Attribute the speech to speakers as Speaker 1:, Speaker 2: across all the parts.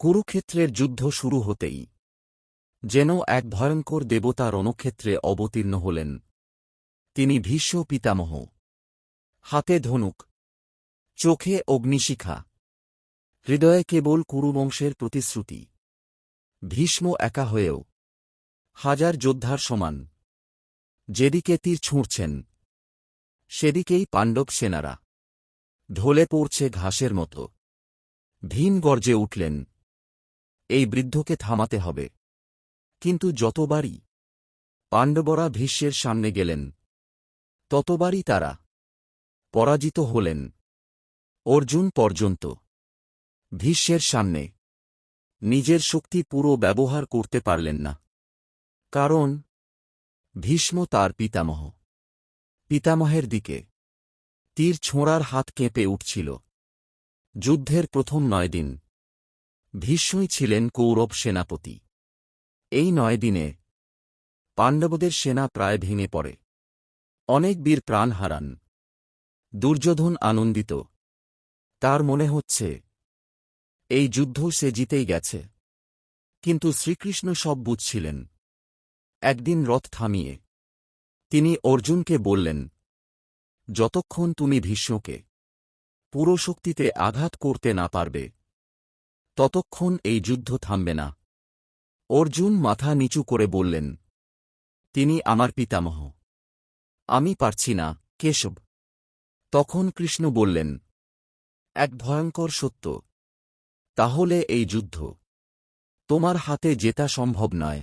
Speaker 1: কুরুক্ষেত্রের যুদ্ধ শুরু হতেই যেন এক ভয়ঙ্কর দেবতা রণক্ষেত্রে অবতীর্ণ হলেন। তিনি ভীষ্ম পিতামহ, হাতে ধনুক, চোখে অগ্নিশিখা, হৃদয়ে কেবল কুরুবংশের প্রতিশ্রুতি। ভীষ্ম একা হয়েও হাজার যোদ্ধার সমান। যেদিকে তীর ছুঁড়ছেন সেদিকেই পাণ্ডব সেনারা ঢলে পড়ছে ঘাসের মতো। ভীম গর্জে উঠলেন, এই বৃদ্ধকে থামাতে হবে। কিন্তু যতবারই পাণ্ডবরা ভীষ্মের সামনে গেলেন ততবারই তারা পরাজিত হলেন। অর্জুন পর্যন্ত ভীষ্মের সামনে নিজের শক্তি পুরো ব্যবহার করতে পারলেন না, কারণ ভীষ্ম তার পিতামহ। পিতামহের দিকে তীর ছোঁড়ার হাত কেঁপে উঠছিল। যুদ্ধের প্রথম 9 দিন ভীষ্মই ছিলেন কৌরব সেনাপতি। এই 9 দিনে পাণ্ডবদের সেনা প্রায় ভেঙে পড়ে। অনেক বীর প্রাণ হারান। দুর্যোধন আনন্দিত। তার মনে হচ্ছে এই যুদ্ধ সে জিতেই গেছে। কিন্তু শ্রীকৃষ্ণ সব বুঝছিলেন। একদিন রথ থামিয়ে তিনি অর্জুনকে বললেন, যতক্ষণ তুমি ভীষ্মকে পুরো শক্তিতে আঘাত করতে না পারবে ততক্ষণ এই যুদ্ধ থামবে না। অর্জুন মাথা নিচু করে বললেন, তিনি আমার পিতামহ, আমি পারছি না কেশব। তখন কৃষ্ণ বললেন, এক ভয়ঙ্কর সত্য, তাহলে এই যুদ্ধ তোমার হাতে জেতা সম্ভব নয়।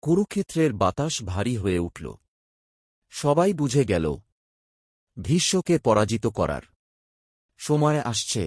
Speaker 1: কুরুক্ষেত্রের বাতাস ভারী হয়ে উঠল। সবাই বুঝে গেল ভীষ্মকে পরাজিত করার সময় আসছে।